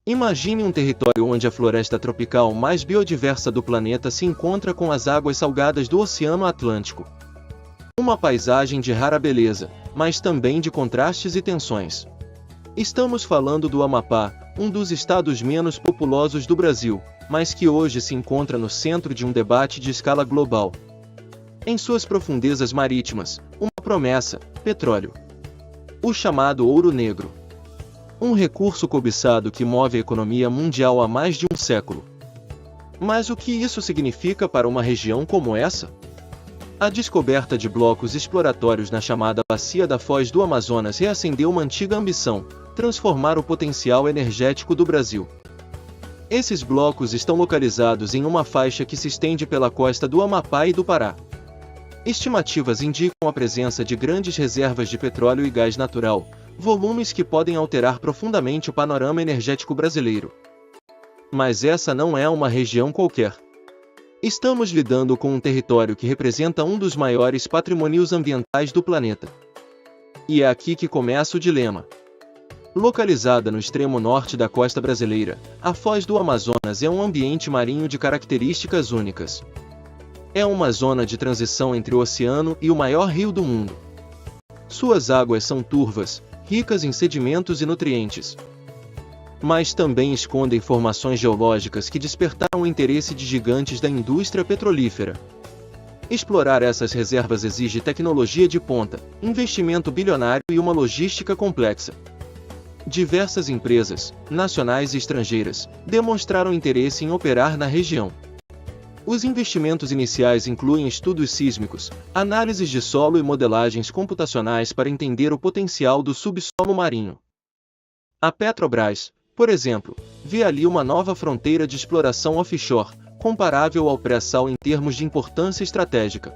Imagine um território onde a floresta tropical mais biodiversa do planeta se encontra com as águas salgadas do Oceano Atlântico. Uma paisagem de rara beleza, mas também de contrastes e tensões. Estamos falando do Amapá, um dos estados menos populosos do Brasil, mas que hoje se encontra no centro de um debate de escala global. Em suas profundezas marítimas, uma promessa: petróleo. O chamado ouro negro. Um recurso cobiçado que move a economia mundial há mais de um século. Mas o que isso significa para uma região como essa? A descoberta de blocos exploratórios na chamada Bacia da Foz do Amazonas reacendeu uma antiga ambição: transformar o potencial energético do Brasil. Esses blocos estão localizados em uma faixa que se estende pela costa do Amapá e do Pará. Estimativas indicam a presença de grandes reservas de petróleo e gás natural, volumes que podem alterar profundamente o panorama energético brasileiro. Mas essa não é uma região qualquer. Estamos lidando com um território que representa um dos maiores patrimônios ambientais do planeta. E é aqui que começa o dilema. Localizada no extremo norte da costa brasileira, a Foz do Amazonas é um ambiente marinho de características únicas. É uma zona de transição entre o oceano e o maior rio do mundo. Suas águas são turvas, ricas em sedimentos e nutrientes. Mas também escondem formações geológicas que despertaram o interesse de gigantes da indústria petrolífera. Explorar essas reservas exige tecnologia de ponta, investimento bilionário e uma logística complexa. Diversas empresas, nacionais e estrangeiras, demonstraram interesse em operar na região. Os investimentos iniciais incluem estudos sísmicos, análises de solo e modelagens computacionais para entender o potencial do subsolo marinho. A Petrobras, por exemplo, vê ali uma nova fronteira de exploração offshore, comparável ao pré-sal em termos de importância estratégica.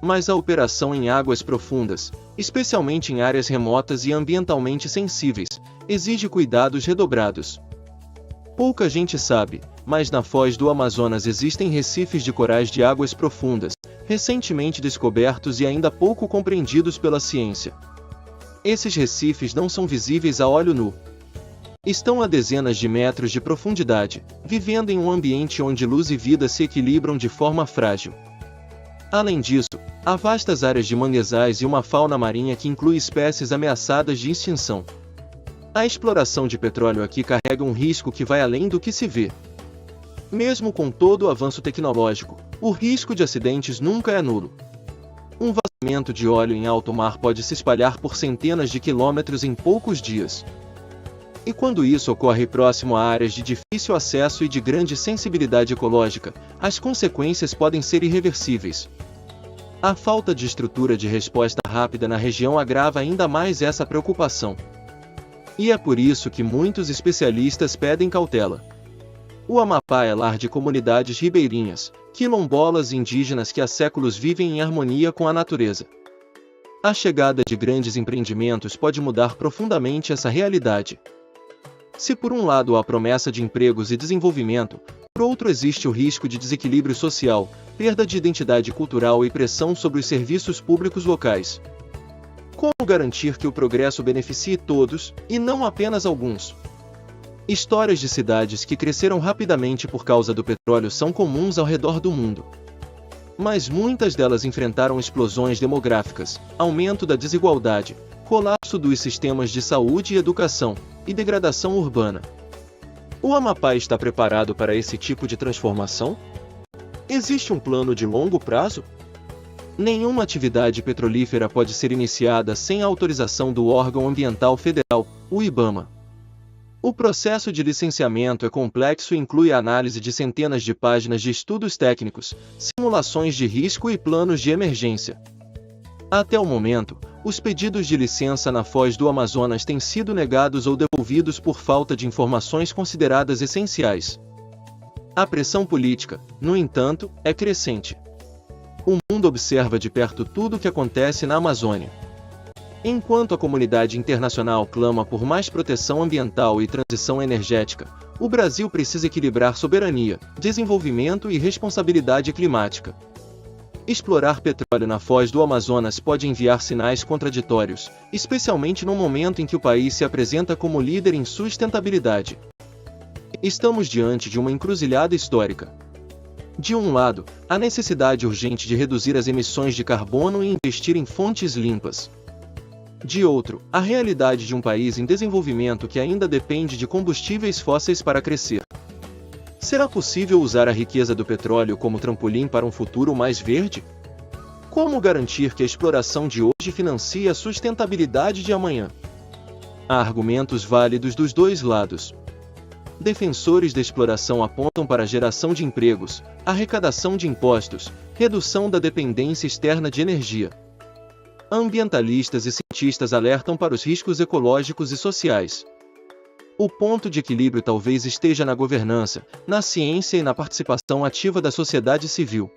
Mas a operação em águas profundas, especialmente em áreas remotas e ambientalmente sensíveis, exige cuidados redobrados. Pouca gente sabe, mas na Foz do Amazonas existem recifes de corais de águas profundas, recentemente descobertos e ainda pouco compreendidos pela ciência. Esses recifes não são visíveis a olho nu. Estão a dezenas de metros de profundidade, vivendo em um ambiente onde luz e vida se equilibram de forma frágil. Além disso, há vastas áreas de manguezais e uma fauna marinha que inclui espécies ameaçadas de extinção. A exploração de petróleo aqui carrega um risco que vai além do que se vê. Mesmo com todo o avanço tecnológico, o risco de acidentes nunca é nulo. Um vazamento de óleo em alto mar pode se espalhar por centenas de quilômetros em poucos dias. E quando isso ocorre próximo a áreas de difícil acesso e de grande sensibilidade ecológica, as consequências podem ser irreversíveis. A falta de estrutura de resposta rápida na região agrava ainda mais essa preocupação. E é por isso que muitos especialistas pedem cautela. O Amapá é lar de comunidades ribeirinhas, quilombolas e indígenas que há séculos vivem em harmonia com a natureza. A chegada de grandes empreendimentos pode mudar profundamente essa realidade. Se por um lado há promessa de empregos e desenvolvimento, por outro existe o risco de desequilíbrio social, perda de identidade cultural e pressão sobre os serviços públicos locais. Como garantir que o progresso beneficie todos, e não apenas alguns? Histórias de cidades que cresceram rapidamente por causa do petróleo são comuns ao redor do mundo. Mas muitas delas enfrentaram explosões demográficas, aumento da desigualdade, colapso dos sistemas de saúde e educação, e degradação urbana. O Amapá está preparado para esse tipo de transformação? Existe um plano de longo prazo? Nenhuma atividade petrolífera pode ser iniciada sem a autorização do órgão ambiental federal, o IBAMA. O processo de licenciamento é complexo e inclui a análise de centenas de páginas de estudos técnicos, simulações de risco e planos de emergência. Até o momento, os pedidos de licença na Foz do Amazonas têm sido negados ou devolvidos por falta de informações consideradas essenciais. A pressão política, no entanto, é crescente. O mundo observa de perto tudo o que acontece na Amazônia. Enquanto a comunidade internacional clama por mais proteção ambiental e transição energética, o Brasil precisa equilibrar soberania, desenvolvimento e responsabilidade climática. Explorar petróleo na Foz do Amazonas pode enviar sinais contraditórios, especialmente no momento em que o país se apresenta como líder em sustentabilidade. Estamos diante de uma encruzilhada histórica. De um lado, a necessidade urgente de reduzir as emissões de carbono e investir em fontes limpas. De outro, a realidade de um país em desenvolvimento que ainda depende de combustíveis fósseis para crescer. Será possível usar a riqueza do petróleo como trampolim para um futuro mais verde? Como garantir que a exploração de hoje financie a sustentabilidade de amanhã? Há argumentos válidos dos dois lados. Defensores da exploração apontam para a geração de empregos, arrecadação de impostos, redução da dependência externa de energia. Ambientalistas e cientistas alertam para os riscos ecológicos e sociais. O ponto de equilíbrio talvez esteja na governança, na ciência e na participação ativa da sociedade civil.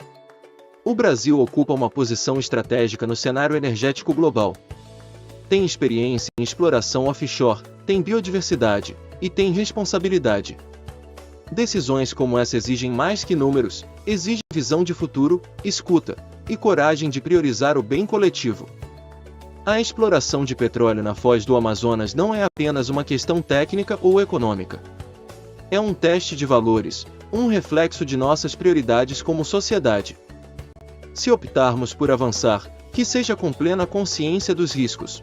O Brasil ocupa uma posição estratégica no cenário energético global. Tem experiência em exploração offshore, tem biodiversidade e tem responsabilidade. Decisões como essa exigem mais que números, exigem visão de futuro, escuta e coragem de priorizar o bem coletivo. A exploração de petróleo na foz do Amazonas não é apenas uma questão técnica ou econômica. É um teste de valores, um reflexo de nossas prioridades como sociedade. Se optarmos por avançar, que seja com plena consciência dos riscos.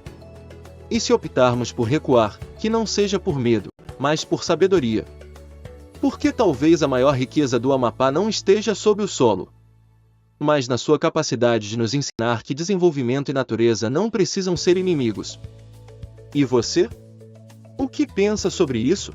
E se optarmos por recuar, que não seja por medo, mas por sabedoria. Porque talvez a maior riqueza do Amapá não esteja sob o solo, mas na sua capacidade de nos ensinar que desenvolvimento e natureza não precisam ser inimigos. E você? O que pensa sobre isso?